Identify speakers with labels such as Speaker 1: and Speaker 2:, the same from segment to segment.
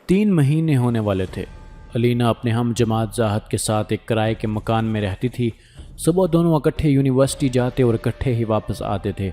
Speaker 1: 3 مہینے ہونے والے تھے۔ علینا اپنے ہم جماعت زاہد کے ساتھ ایک کرائے کے مکان میں رہتی تھی۔ صبح دونوں اکٹھے یونیورسٹی جاتے اور اکٹھے ہی واپس آتے تھے۔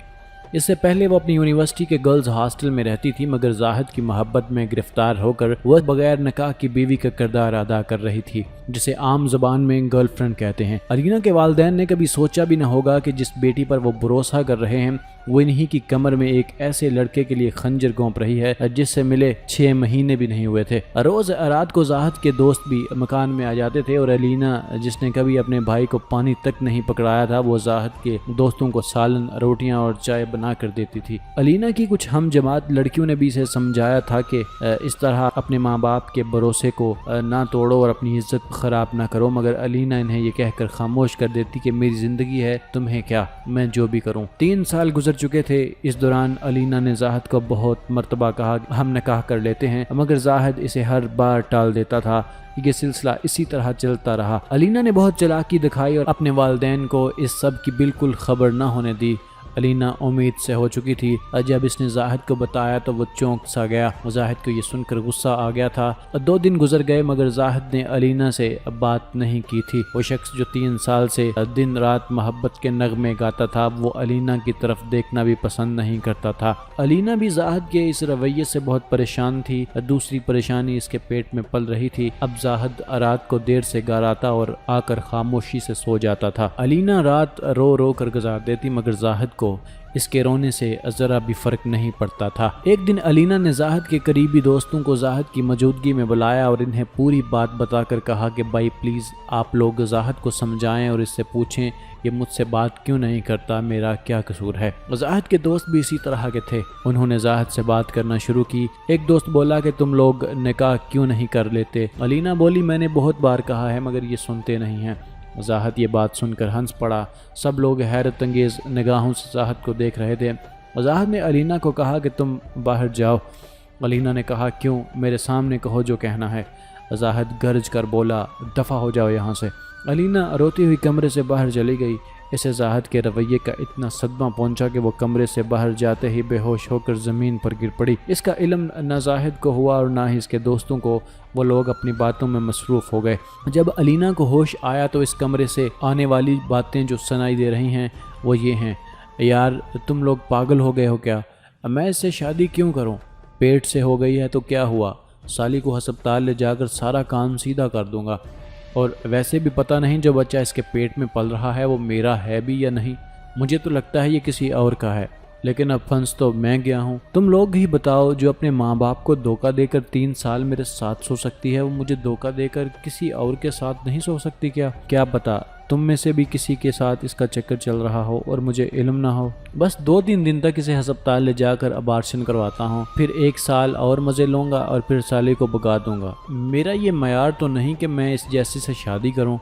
Speaker 1: اس سے پہلے وہ اپنی یونیورسٹی کے گرلز ہاسٹل میں رہتی تھی، مگر زاہد کی محبت میں گرفتار ہو کر وہ بغیر نکاح کی بیوی کا کردار ادا کر رہی تھی، جسے عام زبان میں گرل فرینڈ کہتے ہیں۔ علینا کے والدین نے کبھی سوچا بھی نہ ہوگا کہ جس بیٹی پر وہ بھروسہ کر رہے ہیں وہ انہی کی کمر میں ایک ایسے لڑکے کے لیے خنجر گھونپ رہی ہے جس سے ملے 6 مہینے بھی نہیں ہوئے تھے۔ روز رات کو زاہد کے دوست بھی مکان میں آ جاتے تھے اور علینا، جس نے کبھی اپنے بھائی کو پانی تک نہیں پکڑایا تھا، وہ زاہد کے دوستوں کو سالن، روٹیاں اور چائے بنا کر دیتی تھی۔ علینا کی کچھ ہم جماعت لڑکیوں نے بھی اسے سمجھایا تھا کہ اس طرح اپنے ماں باپ کے بھروسے کو نہ توڑو اور اپنی عزت خراب نہ کرو، مگر علینا انہیں یہ کہہ کر خاموش کر دیتی کہ میری زندگی ہے، تمہیں کیا، میں جو بھی کروں۔ 3 سال گزر چکے تھے۔ اس دوران علینا نے زاہد کو بہت مرتبہ کہا ہم نکاح کر لیتے ہیں، مگر زاہد اسے ہر بار ٹال دیتا تھا۔ یہ سلسلہ اسی طرح چلتا رہا۔ علینا نے بہت چالاکی دکھائی اور اپنے والدین کو اس سب کی بالکل خبر نہ ہونے دی۔ علینا امید سے ہو چکی تھی۔ جب اس نے زاہد کو بتایا تو وہ چونک سا گیا۔ زاہد کو یہ سن کر غصہ آ گیا تھا۔ 2 دن گزر گئے مگر زاہد نے علینا سے بات نہیں کی تھی۔ وہ شخص جو 3 سال سے دن رات محبت کے نغمے گاتا تھا، وہ علینا کی طرف دیکھنا بھی پسند نہیں کرتا تھا۔ علینا بھی زاہد کے اس رویے سے بہت پریشان تھی۔ دوسری پریشانی اس کے پیٹ میں پل رہی تھی۔ اب زاہد رات کو دیر سے گھر آتا اور آ کر خاموشی سے سو جاتا تھا۔ علینا رات رو رو کر گزار دیتی، مگر زاہد کو اس کے رونے سے ذرا بھی فرق نہیں پڑتا تھا۔ ایک دن علینا نے زاہد کے قریبی دوستوں کو زاہد کی موجودگی میں بلایا اور انہیں پوری بات بتا کر کہا کہ بھائی پلیز آپ لوگ زاہد کو سمجھائیں اور اس سے پوچھیں یہ مجھ سے بات کیوں نہیں کرتا، میرا کیا قصور ہے۔ زاہد کے دوست بھی اسی طرح کے تھے۔ انہوں نے زاہد سے بات کرنا شروع کی۔ ایک دوست بولا کہ تم لوگ نکاح کیوں نہیں کر لیتے؟ علینا بولی میں نے بہت بار کہا ہے مگر یہ سنتے نہیں ہیں۔ زاہد یہ بات سن کر ہنس پڑا۔ سب لوگ حیرت انگیز نگاہوں سے زاہد کو دیکھ رہے تھے۔ زاہد نے علینا کو کہا کہ تم باہر جاؤ۔ علینا نے کہا کیوں؟ میرے سامنے کہو جو کہنا ہے۔ زاہد گرج کر بولا دفع ہو جاؤ یہاں سے۔ علینا روتی ہوئی کمرے سے باہر چلی گئی۔ اسے زاہد کے رویے کا اتنا صدمہ پہنچا کہ وہ کمرے سے باہر جاتے ہی بے ہوش ہو کر زمین پر گر پڑی۔ اس کا علم نہ زاہد کو ہوا اور نہ ہی اس کے دوستوں کو۔ وہ لوگ اپنی باتوں میں مصروف ہو گئے۔ جب علینا کو ہوش آیا تو اس کمرے سے آنے والی باتیں جو سنائی دے رہی ہیں وہ یہ ہیں، یار تم لوگ پاگل ہو گئے ہو کیا؟ میں اس سے شادی کیوں کروں؟ پیٹ سے ہو گئی ہے تو کیا ہوا؟ سالی کو ہسپتال لے جا کر سارا کام سیدھا کر دوں گا، اور ویسے بھی پتہ نہیں جو بچہ اس کے پیٹ میں پل رہا ہے وہ میرا ہے بھی یا نہیں۔ مجھے تو لگتا ہے یہ کسی اور کا ہے، لیکن اب پھنس تو میں گیا ہوں۔ تم لوگ ہی بتاؤ، جو اپنے ماں باپ کو دھوکہ دے کر 3 سال میرے ساتھ سو سکتی ہے، وہ مجھے دھوکہ دے کر کسی اور کے ساتھ نہیں سو سکتی کیا؟ کیا پتا تم میں سے بھی کسی کے ساتھ اس کا چکر چل رہا ہو اور مجھے علم نہ ہو۔ بس 2-3 دن تک اسے ہسپتال لے جا کر ابارشن کرواتا ہوں، پھر 1 سال اور مزے لوں گا اور پھر سالی کو بگا دوں گا۔ میرا یہ معیار تو نہیں کہ میں اس جیسی سے شادی کروں۔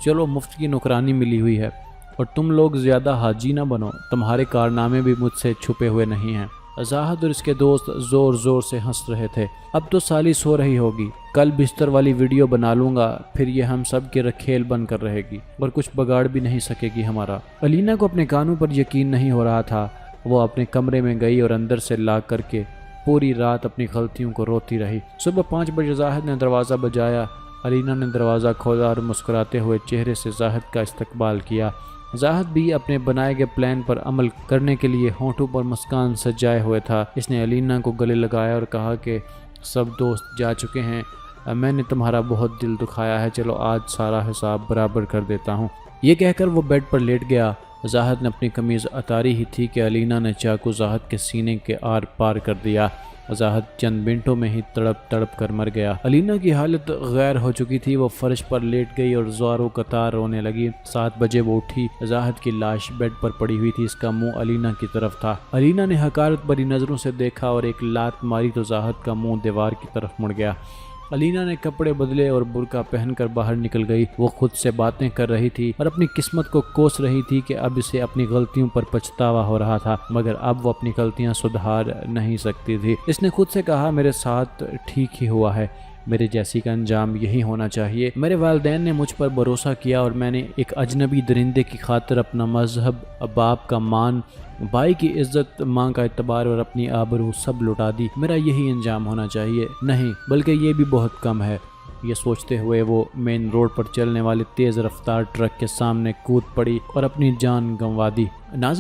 Speaker 1: چلو مفت کی نوکرانی ملی ہوئی ہے، اور تم لوگ زیادہ حاجی نہ بنو، تمہارے کارنامے بھی مجھ سے چھپے ہوئے نہیں ہیں۔ زاہد اور اس کے دوست زور زور سے ہنس رہے تھے۔ اب تو سالی سو رہی ہوگی، کل بستر والی ویڈیو بنا لوں گا، پھر یہ ہم سب کے رکھیل بن کر رہے گی اور کچھ بگاڑ بھی نہیں سکے گی ہمارا۔ علینا کو اپنے کانوں پر یقین نہیں ہو رہا تھا۔ وہ اپنے کمرے میں گئی اور اندر سے لاک کر کے پوری رات اپنی غلطیوں کو روتی رہی۔ صبح 5 بجے زاہد نے دروازہ بجایا۔ علینا نے دروازہ کھولا اور مسکراتے ہوئے چہرے سے زاہد کا استقبال کیا۔ زاہد بھی اپنے بنائے گئے پلان پر عمل کرنے کے لیے ہونٹوں پر مسکان سجائے ہوئے تھا۔ اس نے علینا کو گلے لگایا اور کہا کہ سب دوست جا چکے ہیں، میں نے تمہارا بہت دل دکھایا ہے، چلو آج سارا حساب برابر کر دیتا ہوں۔ یہ کہہ کر وہ بیڈ پر لیٹ گیا۔ زاہد نے اپنی قمیض اتاری ہی تھی کہ علینا نے چاقو زاہد کے سینے کے آر پار کر دیا۔ زاہد چند منٹوں میں ہی تڑپ تڑپ کر مر گیا۔ علینا کی حالت غیر ہو چکی تھی۔ وہ فرش پر لیٹ گئی اور زاروں قطار رونے لگی۔ 7 بجے وہ اٹھی۔ زاہد کی لاش بیڈ پر پڑی ہوئی تھی، اس کا منہ علینا کی طرف تھا۔ علینا نے حقارت بھری نظروں سے دیکھا اور ایک لات ماری تو زاہد کا منہ دیوار کی طرف مڑ گیا۔ علینا نے کپڑے بدلے اور برقع پہن کر باہر نکل گئی۔ وہ خود سے باتیں کر رہی تھی اور اپنی قسمت کو کوس رہی تھی کہ اب اسے اپنی غلطیوں پر پچھتاوا ہو رہا تھا، مگر اب وہ اپنی غلطیاں سدھار نہیں سکتی تھی۔ اس نے خود سے کہا میرے ساتھ ٹھیک ہی ہوا ہے، میرے جیسی کا انجام یہی ہونا چاہیے۔ میرے والدین نے مجھ پر بھروسہ کیا اور میں نے ایک اجنبی درندے کی خاطر اپنا مذہب، باپ کا مان، بھائی کی عزت، ماں کا اعتبار اور اپنی آبرو سب لٹا دی۔ میرا یہی انجام ہونا چاہیے، نہیں بلکہ یہ بھی بہت کم ہے۔ یہ سوچتے ہوئے وہ مین روڈ پر چلنے والے تیز رفتار ٹرک کے سامنے کود پڑی اور اپنی جان گنوا دی۔ ناظرین